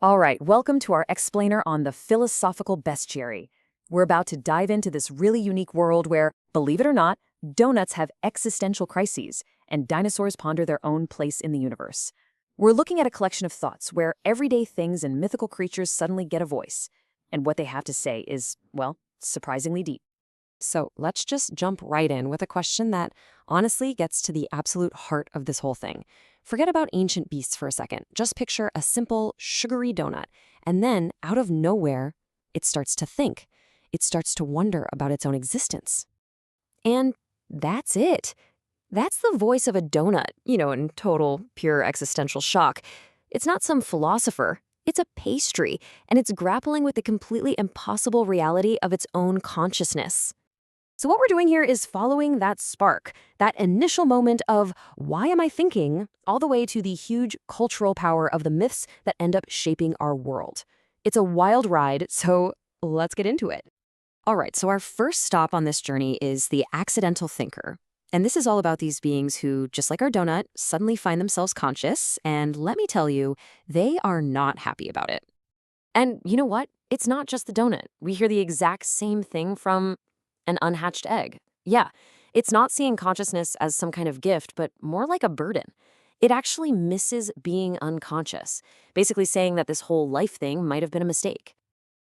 All right, welcome to our explainer on the philosophical bestiary. We're about to dive into this really unique world where, believe it or not, donuts have existential crises and dinosaurs ponder their own place in the universe. We're looking at a collection of thoughts where everyday things and mythical creatures suddenly get a voice, and what they have to say is, well, surprisingly deep. So let's just jump right in with a question that honestly gets to the absolute heart of this whole thing. Forget about ancient beasts for a second. Just picture a simple, sugary donut, and then, out of nowhere, it starts to think. It starts to wonder about its own existence. And that's it. That's the voice of a donut, in total, pure existential shock. It's not some philosopher. It's a pastry, and it's grappling with the completely impossible reality of its own consciousness. So what we're doing here is following that spark, that initial moment of why am I thinking, all the way to the huge cultural power of the myths that end up shaping our world. It's a wild ride, so let's get into it. All right, so our first stop on this journey is the accidental thinker. And this is all about these beings who, just like our donut, suddenly find themselves conscious, and let me tell you, they are not happy about it. And you know what? It's not just the donut. We hear the exact same thing from an unhatched egg. Yeah, it's not seeing consciousness as some kind of gift, but more like a burden. It actually misses being unconscious, basically saying that this whole life thing might have been a mistake.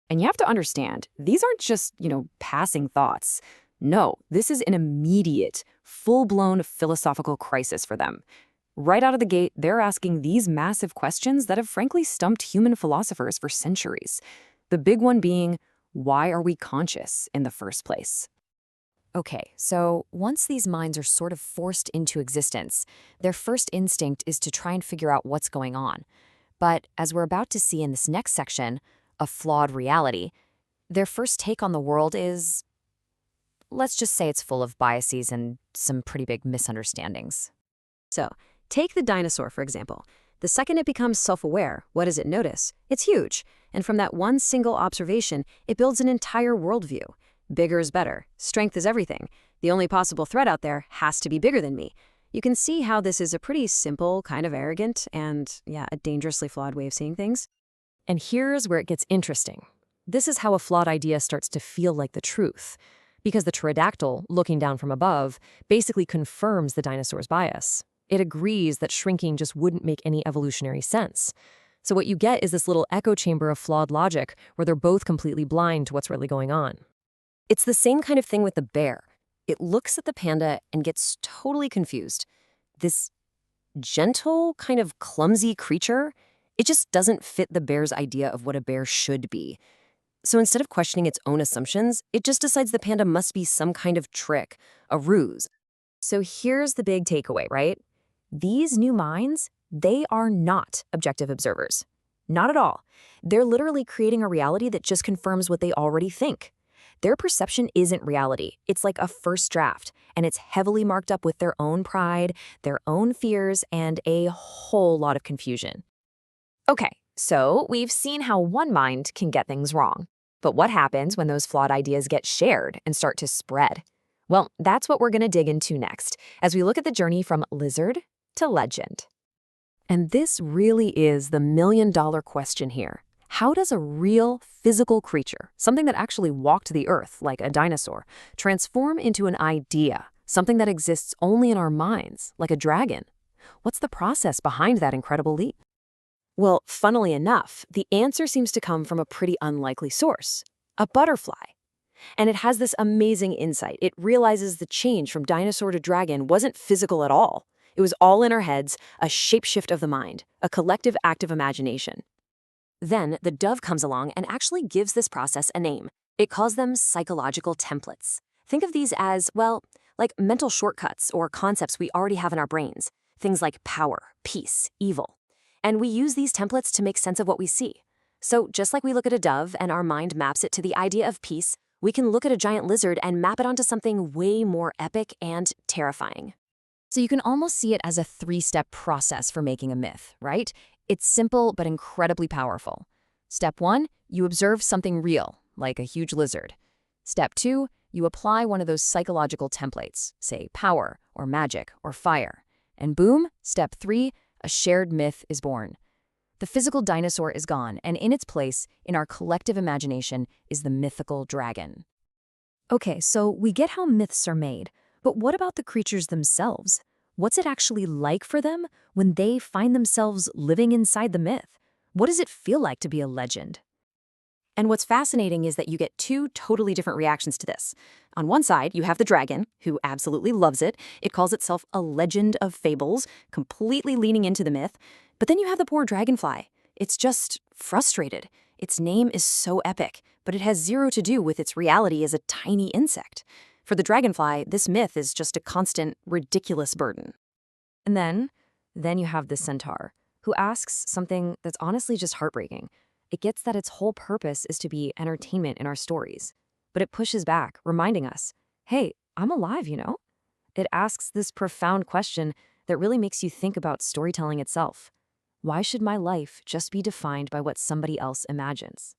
And you have to understand, these aren't just, passing thoughts. No, this is an immediate, full-blown philosophical crisis for them. Right out of the gate, they're asking these massive questions that have frankly stumped human philosophers for centuries. The big one being, why are we conscious in the first place? Okay, so once these minds are sort of forced into existence, their first instinct is to try and figure out what's going on. But as we're about to see in this next section, a flawed reality, their first take on the world is, let's just say it's full of biases and some pretty big misunderstandings. So, take the dinosaur, for example. The second it becomes self-aware, what does it notice? It's huge. And from that one single observation, it builds an entire worldview. Bigger is better. Strength is everything. The only possible threat out there has to be bigger than me. You can see how this is a pretty simple, kind of arrogant, and, a dangerously flawed way of seeing things. And here's where it gets interesting. This is how a flawed idea starts to feel like the truth. Because the pterodactyl, looking down from above, basically confirms the dinosaur's bias. It agrees that shrinking just wouldn't make any evolutionary sense. So what you get is this little echo chamber of flawed logic where they're both completely blind to what's really going on. It's the same kind of thing with the bear. It looks at the panda and gets totally confused. This gentle, kind of clumsy creature, it just doesn't fit the bear's idea of what a bear should be. So instead of questioning its own assumptions, it just decides the panda must be some kind of trick, a ruse. So here's the big takeaway, right? These new minds, they are not objective observers. Not at all. They're literally creating a reality that just confirms what they already think. Their perception isn't reality. It's like a first draft, and it's heavily marked up with their own pride, their own fears, and a whole lot of confusion. Okay, so we've seen how one mind can get things wrong. But what happens when those flawed ideas get shared and start to spread? Well, that's what we're going to dig into next, as we look at the journey from lizard to legend. And this really is the million-dollar question here. How does a real physical creature, something that actually walked the earth like a dinosaur, transform into an idea, something that exists only in our minds, like a dragon? What's the process behind that incredible leap? Well, funnily enough, the answer seems to come from a pretty unlikely source, a butterfly. And it has this amazing insight. It realizes the change from dinosaur to dragon wasn't physical at all. It was all in our heads, a shapeshift of the mind, a collective act of imagination. Then the dove comes along and actually gives this process a name. It calls them psychological templates. Think of these as, well, like mental shortcuts or concepts we already have in our brains. Things like power, peace, evil. And we use these templates to make sense of what we see. So just like we look at a dove and our mind maps it to the idea of peace, we can look at a giant lizard and map it onto something way more epic and terrifying. So you can almost see it as a three-step process for making a myth, right? It's simple but incredibly powerful. Step 1, you observe something real, like a huge lizard. Step 2, you apply one of those psychological templates, say power or magic or fire. And boom, step 3, a shared myth is born. The physical dinosaur is gone, and in its place, in our collective imagination, is the mythical dragon. Okay, so we get how myths are made, but what about the creatures themselves? What's it actually like for them when they find themselves living inside the myth? What does it feel like to be a legend? And what's fascinating is that you get two totally different reactions to this. On one side, you have the dragon, who absolutely loves it. It calls itself a legend of fables, completely leaning into the myth. But then you have the poor dragonfly. It's just frustrated. Its name is so epic, but it has zero to do with its reality as a tiny insect. For the dragonfly, this myth is just a constant, ridiculous burden. And then you have the centaur, who asks something that's honestly just heartbreaking. It gets that its whole purpose is to be entertainment in our stories. But it pushes back, reminding us, hey, I'm alive, you know? It asks this profound question that really makes you think about storytelling itself. Why should my life just be defined by what somebody else imagines?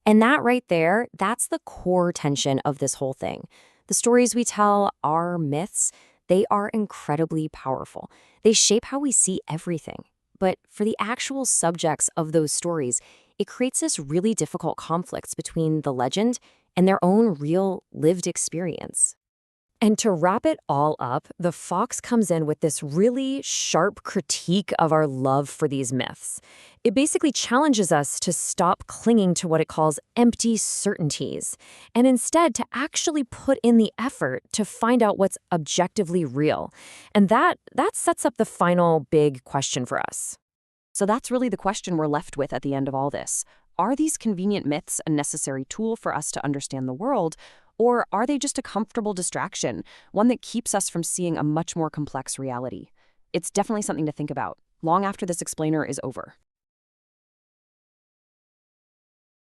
And that right there, that's the core tension of this whole thing. The stories we tell are myths. They are incredibly powerful. They shape how we see everything. But for the actual subjects of those stories, it creates this really difficult conflict between the legend and their own real lived experience. And to wrap it all up, the fox comes in with this really sharp critique of our love for these myths. It basically challenges us to stop clinging to what it calls empty certainties, and instead to actually put in the effort to find out what's objectively real. And that sets up the final big question for us. So that's really the question we're left with at the end of all this. Are these convenient myths a necessary tool for us to understand the world, or are they just a comfortable distraction, one that keeps us from seeing a much more complex reality? It's definitely something to think about, long after this explainer is over.